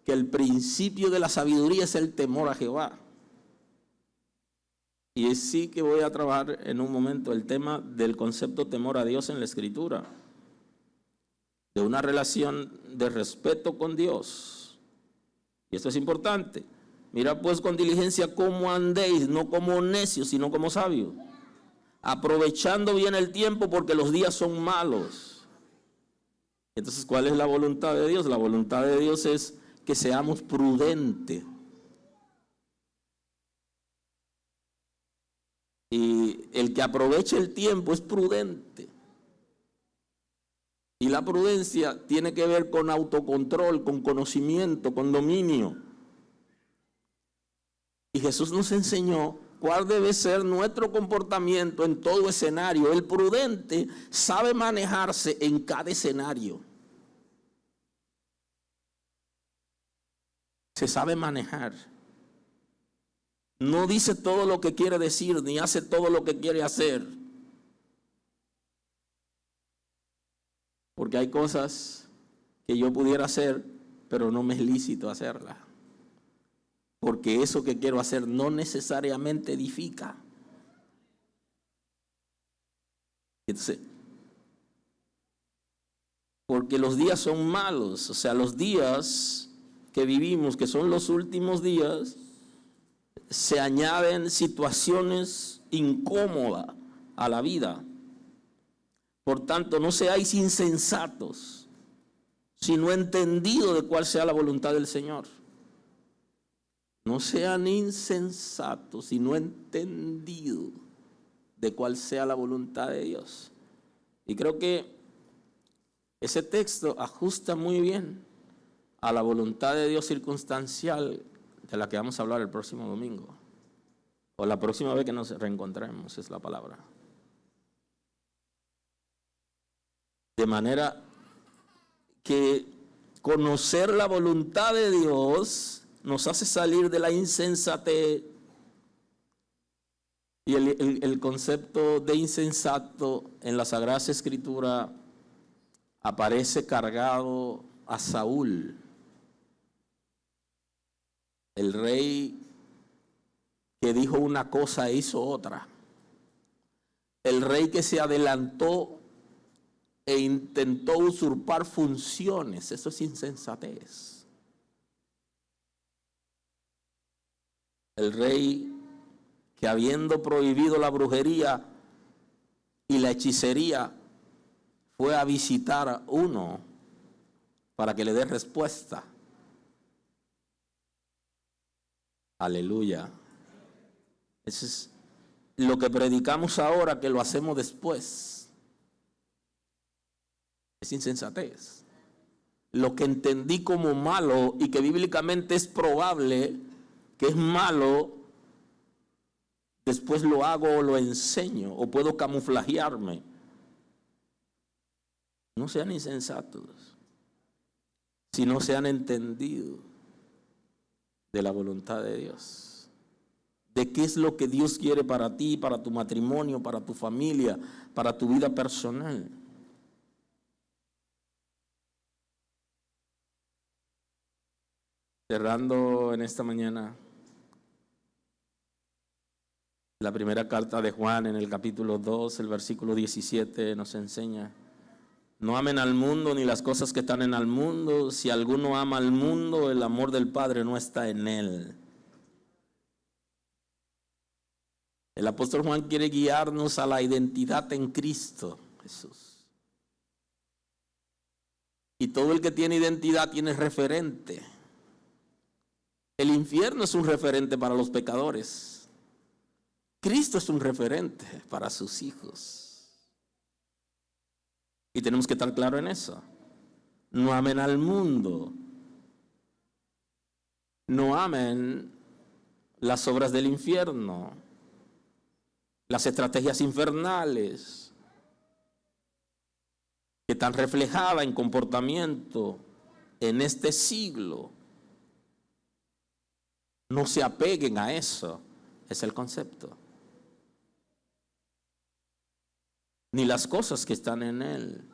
que el principio de la sabiduría es el temor a Jehová. Y sí que voy a trabajar en un momento el tema del concepto temor a Dios en la Escritura, de una relación de respeto con Dios. Y esto es importante. Mira pues con diligencia cómo andéis, no como necios, sino como sabios, aprovechando bien el tiempo porque los días son malos. Entonces, ¿cuál es la voluntad de Dios? La voluntad de Dios es que seamos prudentes. Y el que aproveche el tiempo es prudente. Y la prudencia tiene que ver con autocontrol, con conocimiento, con dominio. Y Jesús nos enseñó cuál debe ser nuestro comportamiento en todo escenario. El prudente sabe manejarse en cada escenario. Se sabe manejar. No dice todo lo que quiere decir, ni hace todo lo que quiere hacer. Porque hay cosas que yo pudiera hacer, pero no me es lícito hacerlas. Porque eso que quiero hacer no necesariamente edifica. Entonces, porque los días son malos, o sea, los días que vivimos, que son los últimos días, se añaden situaciones incómodas a la vida. Por tanto, no seáis insensatos, sino entendidos de cuál sea la voluntad del Señor. No sean insensatos, sino entendidos de cuál sea la voluntad de Dios. Y creo que ese texto ajusta muy bien a la voluntad de Dios circunstancial de la que vamos a hablar el próximo domingo, o la próxima vez que nos reencontremos, es la palabra. De manera que conocer la voluntad de Dios nos hace salir de la insensatez. Y el concepto de insensato en la Sagrada Escritura aparece cargado a Saúl, el rey que dijo una cosa e hizo otra. El rey que se adelantó e intentó usurpar funciones. Eso es insensatez. El rey que, habiendo prohibido la brujería y la hechicería, fue a visitar a uno para que le dé respuesta. Aleluya. Eso es lo que predicamos ahora, que lo hacemos después. Es insensatez. Lo que entendí como malo y que bíblicamente es probable que es malo, después lo hago o lo enseño o puedo camuflajearme. No sean insensatos, sino sean entendidos de la voluntad de Dios, de qué es lo que Dios quiere para ti, para tu matrimonio, para tu familia, para tu vida personal. Cerrando en esta mañana, la primera carta de Juan en el capítulo 2, el versículo 17 nos enseña: no amen al mundo ni las cosas que están en el mundo. Si alguno ama al mundo, el amor del Padre no está en él. El apóstol Juan quiere guiarnos a la identidad en Cristo Jesús. Y todo el que tiene identidad tiene referente. El infierno es un referente para los pecadores. Cristo es un referente para sus hijos. Y tenemos que estar claros en eso. No amen al mundo. No amen las obras del infierno, las estrategias infernales que están reflejadas en comportamiento en este siglo. No se apeguen a eso, es el concepto. Ni las cosas que están en él.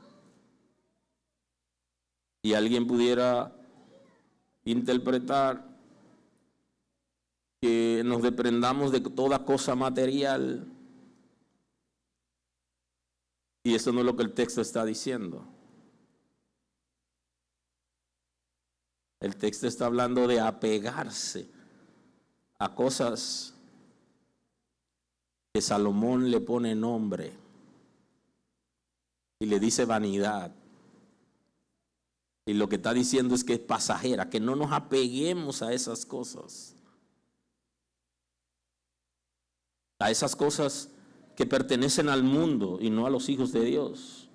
Y alguien pudiera interpretar que nos desprendamos de toda cosa material. Y eso no es lo que el texto está diciendo. El texto está hablando de apegarse a cosas que Salomón le pone nombre y le dice vanidad. Y lo que está diciendo es que es pasajera, que no nos apeguemos a esas cosas. A esas cosas que pertenecen al mundo y no a los hijos de Dios.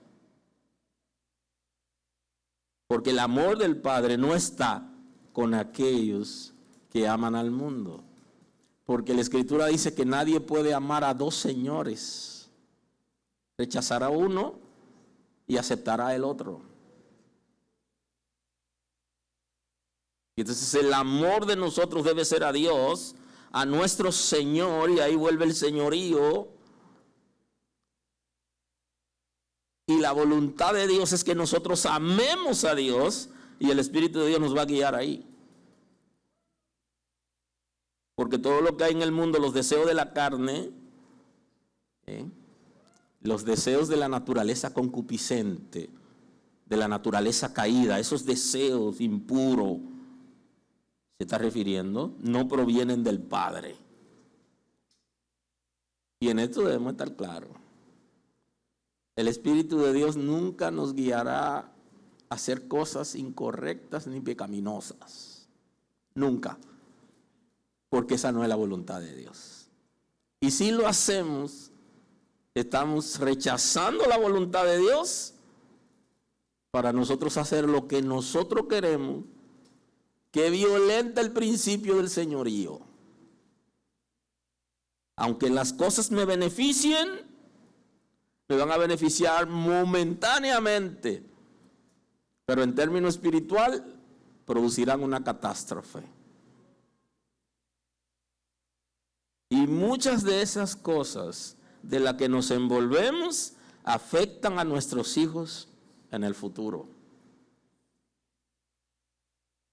Porque el amor del Padre no está con aquellos que aman al mundo. Porque la Escritura dice que nadie puede amar a dos señores. Rechazará uno y aceptará el otro. Y entonces el amor de nosotros debe ser a Dios, a nuestro Señor, y ahí vuelve el señorío. Y la voluntad de Dios es que nosotros amemos a Dios y el Espíritu de Dios nos va a guiar ahí. Porque todo lo que hay en el mundo, los deseos de la carne, los deseos de la naturaleza concupiscente, de la naturaleza caída, esos deseos impuros, se está refiriendo, no provienen del Padre. Y en esto debemos estar claros. El Espíritu de Dios nunca nos guiará a hacer cosas incorrectas ni pecaminosas. Nunca. Porque esa no es la voluntad de Dios. Y si lo hacemos, estamos rechazando la voluntad de Dios para nosotros hacer lo que nosotros queremos, que violenta el principio del señorío. Aunque las cosas me beneficien, me van a beneficiar momentáneamente, pero en términos espiritual producirán una catástrofe. Y muchas de esas cosas de las que nos envolvemos afectan a nuestros hijos en el futuro.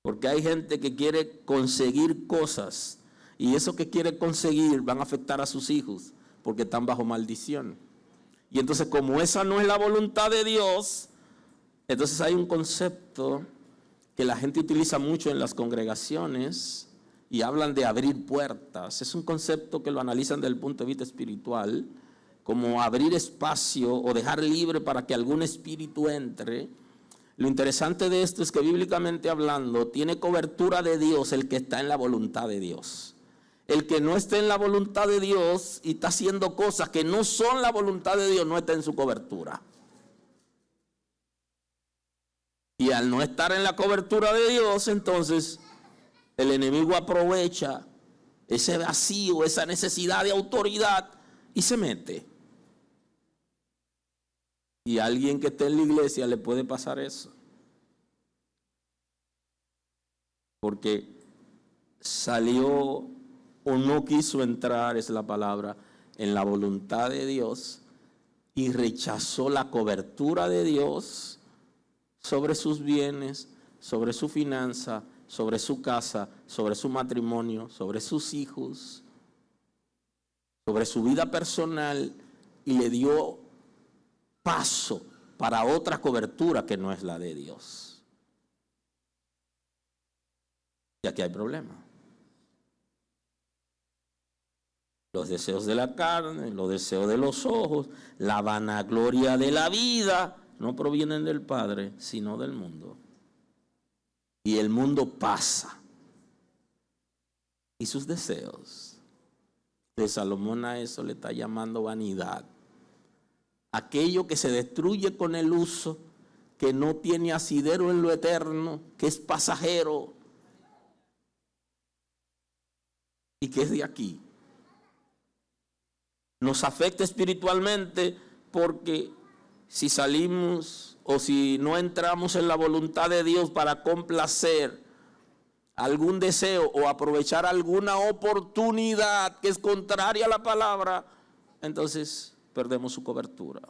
Porque hay gente que quiere conseguir cosas y eso que quiere conseguir van a afectar a sus hijos porque están bajo maldición. Y entonces, como esa no es la voluntad de Dios, entonces hay un concepto que la gente utiliza mucho en las congregaciones y hablan de abrir puertas. Es un concepto que lo analizan desde el punto de vista espiritual, como abrir espacio o dejar libre para que algún espíritu entre. Lo interesante de esto es que bíblicamente hablando tiene cobertura de Dios el que está en la voluntad de Dios. El que no esté en la voluntad de Dios y está haciendo cosas que no son la voluntad de Dios no está en su cobertura. Y al no estar en la cobertura de Dios, entonces el enemigo aprovecha ese vacío, esa necesidad de autoridad y se mete. Y a alguien que esté en la iglesia le puede pasar eso. Porque salió o no quiso entrar, es la palabra, en la voluntad de Dios y rechazó la cobertura de Dios sobre sus bienes, sobre su finanza, sobre su casa, sobre su matrimonio, sobre sus hijos, sobre su vida personal y le dio paso para otra cobertura que no es la de Dios. Y aquí hay problema. Los deseos de la carne, los deseos de los ojos, la vanagloria de la vida no provienen del Padre, sino del mundo. Y el mundo pasa. Y sus deseos. De Salomón a eso le está llamando vanidad. Aquello que se destruye con el uso, que no tiene asidero en lo eterno, que es pasajero y que es de aquí. Nos afecta espiritualmente porque si salimos o si no entramos en la voluntad de Dios para complacer algún deseo o aprovechar alguna oportunidad que es contraria a la palabra, entonces perdemos su cobertura.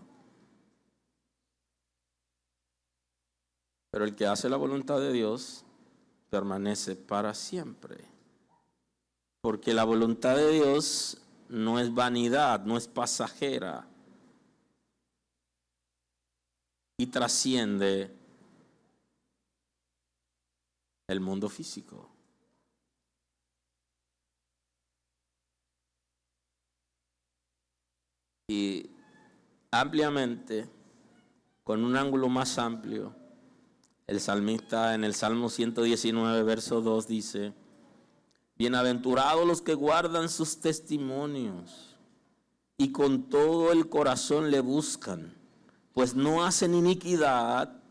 Pero el que hace la voluntad de Dios permanece para siempre. Porque la voluntad de Dios no es vanidad, no es pasajera. Y trasciende el mundo físico. Y ampliamente, con un ángulo más amplio, El salmista en el Salmo 119, verso 2 dice: bienaventurados los que guardan sus testimonios y con todo el corazón le buscan, pues no hacen iniquidad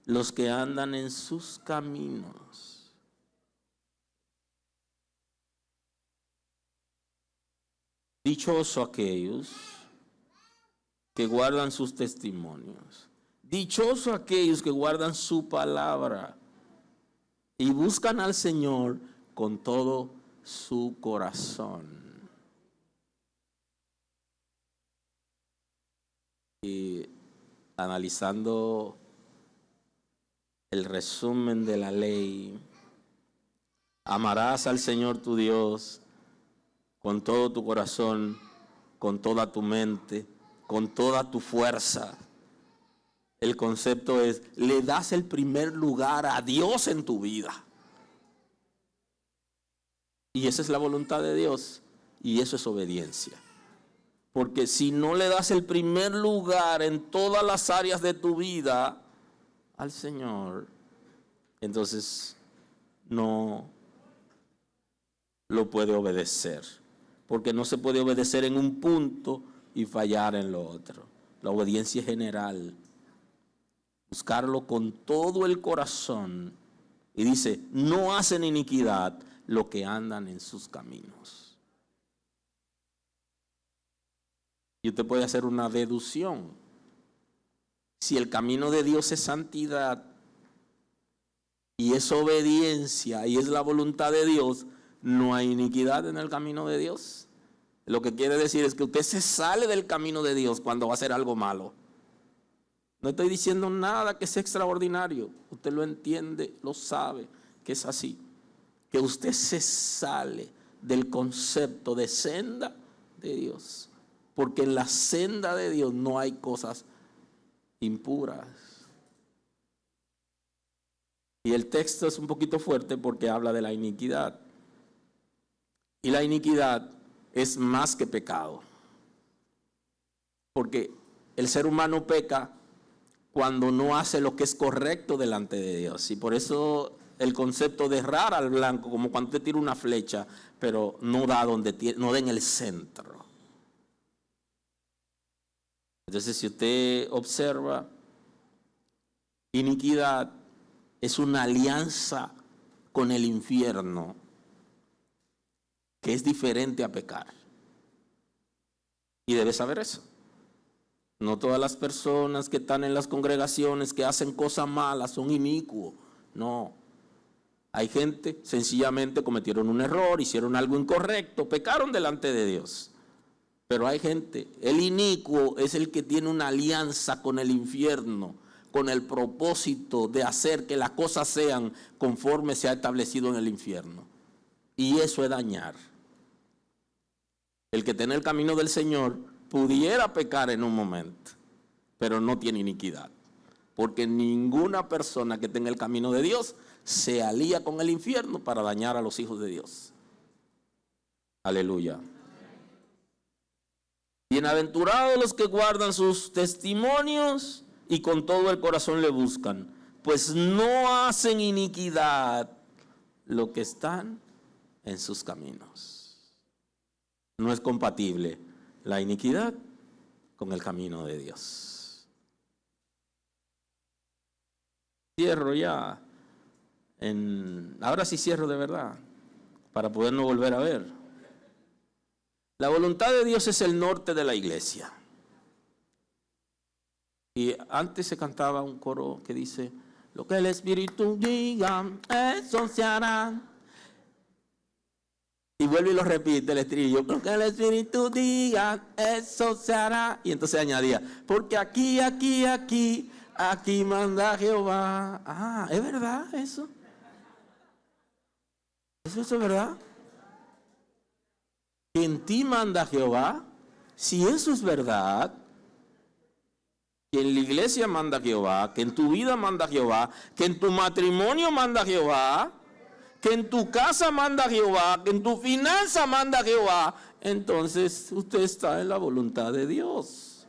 los que andan en sus caminos. Dichosos aquellos que guardan sus testimonios. Dichosos aquellos que guardan su palabra y buscan al Señor con todo su corazón. Y analizando el resumen de la ley, amarás al Señor tu Dios con todo tu corazón, con toda tu mente, con toda tu fuerza. El concepto es, le das el primer lugar a Dios en tu vida. Y esa es la voluntad de Dios, y eso es obediencia. Porque si no le das el primer lugar en todas las áreas de tu vida al Señor, entonces no lo puede obedecer. Porque no se puede obedecer en un punto y fallar en lo otro. La obediencia general. Buscarlo con todo el corazón. Y dice, no hacen iniquidad los que andan en sus caminos. Y usted puede hacer una deducción. Si el camino de Dios es santidad y es obediencia y es la voluntad de Dios, no hay iniquidad en el camino de Dios. Lo que quiere decir es que usted se sale del camino de Dios cuando va a hacer algo malo. No estoy diciendo nada que sea extraordinario. Usted lo entiende, lo sabe, que es así. Que usted se sale del concepto de senda de Dios. Porque en la senda de Dios no hay cosas impuras. Y el texto es un poquito fuerte porque habla de la iniquidad. Y la iniquidad es más que pecado. Porque el ser humano peca cuando no hace lo que es correcto delante de Dios. Y por eso el concepto de errar al blanco, como cuando usted tira una flecha, pero no da no da en el centro. Entonces, si usted observa, iniquidad es una alianza con el infierno que es diferente a pecar. Y debe saber eso. No todas las personas que están en las congregaciones que hacen cosas malas son inicuos. No. Hay gente, sencillamente cometieron un error, hicieron algo incorrecto, pecaron delante de Dios. Pero hay gente, el inicuo es el que tiene una alianza con el infierno, con el propósito de hacer que las cosas sean conforme se ha establecido en el infierno. Y eso es dañar. El que tiene el camino del Señor pudiera pecar en un momento, pero no tiene iniquidad. Porque ninguna persona que tenga el camino de Dios se alía con el infierno para dañar a los hijos de Dios. Aleluya. Bienaventurados los que guardan sus testimonios y con todo el corazón le buscan, pues no hacen iniquidad los que están en sus caminos. No es compatible la iniquidad con el camino de Dios. Cierro ya. Ahora sí cierro de verdad, para podernos volver a ver. La voluntad de Dios es el norte de la iglesia. Y antes se cantaba un coro que dice, lo que el Espíritu diga, eso se hará. Y vuelve y lo repite el estribillo, lo que el Espíritu diga, eso se hará. Y entonces añadía, porque aquí manda Jehová. Ah, ¿es verdad eso? ¿Eso es verdad? Que en ti manda Jehová. Si eso es verdad, que en la iglesia manda Jehová, que en tu vida manda Jehová, que en tu matrimonio manda Jehová, que en tu casa manda Jehová, que en tu finanza manda Jehová, entonces usted está en la voluntad de Dios.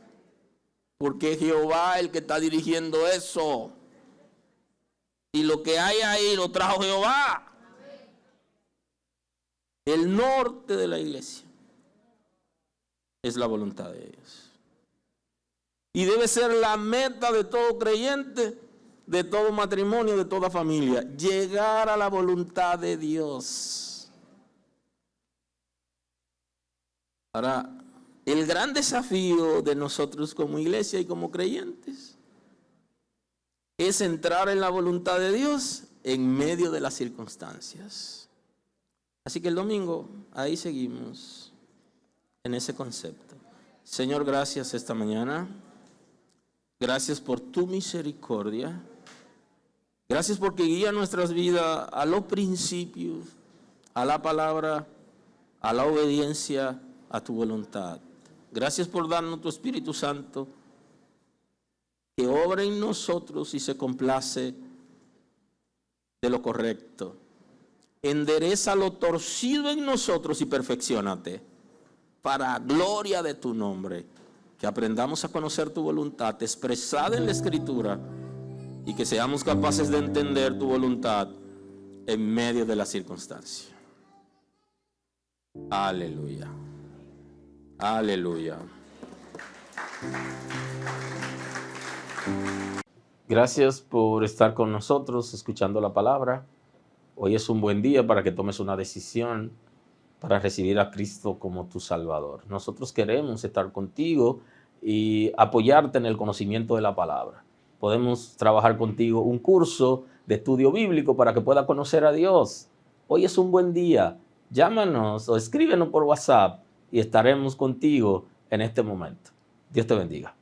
Porque Jehová es el que está dirigiendo eso. Y lo que hay ahí lo trajo Jehová. El norte de la iglesia es la voluntad de Dios. Y debe ser la meta de todo creyente, de todo matrimonio, de toda familia. Llegar a la voluntad de Dios. Ahora, el gran desafío de nosotros como iglesia y como creyentes es entrar en la voluntad de Dios en medio de las circunstancias. Así que el domingo, ahí seguimos en ese concepto. Señor, gracias esta mañana. Gracias por tu misericordia. Gracias porque guía nuestras vidas a los principios, a la palabra, a la obediencia, a tu voluntad. Gracias por darnos tu Espíritu Santo, que obra en nosotros y se complace de lo correcto. Endereza lo torcido en nosotros y perfecciónate para gloria de tu nombre. Que aprendamos a conocer tu voluntad expresada en la Escritura y que seamos capaces de entender tu voluntad en medio de la circunstancia. Aleluya. Aleluya. Gracias por estar con nosotros escuchando la palabra. Hoy es un buen día para que tomes una decisión para recibir a Cristo como tu Salvador. Nosotros queremos estar contigo y apoyarte en el conocimiento de la palabra. Podemos trabajar contigo un curso de estudio bíblico para que puedas conocer a Dios. Hoy es un buen día. Llámanos o escríbenos por WhatsApp y estaremos contigo en este momento. Dios te bendiga.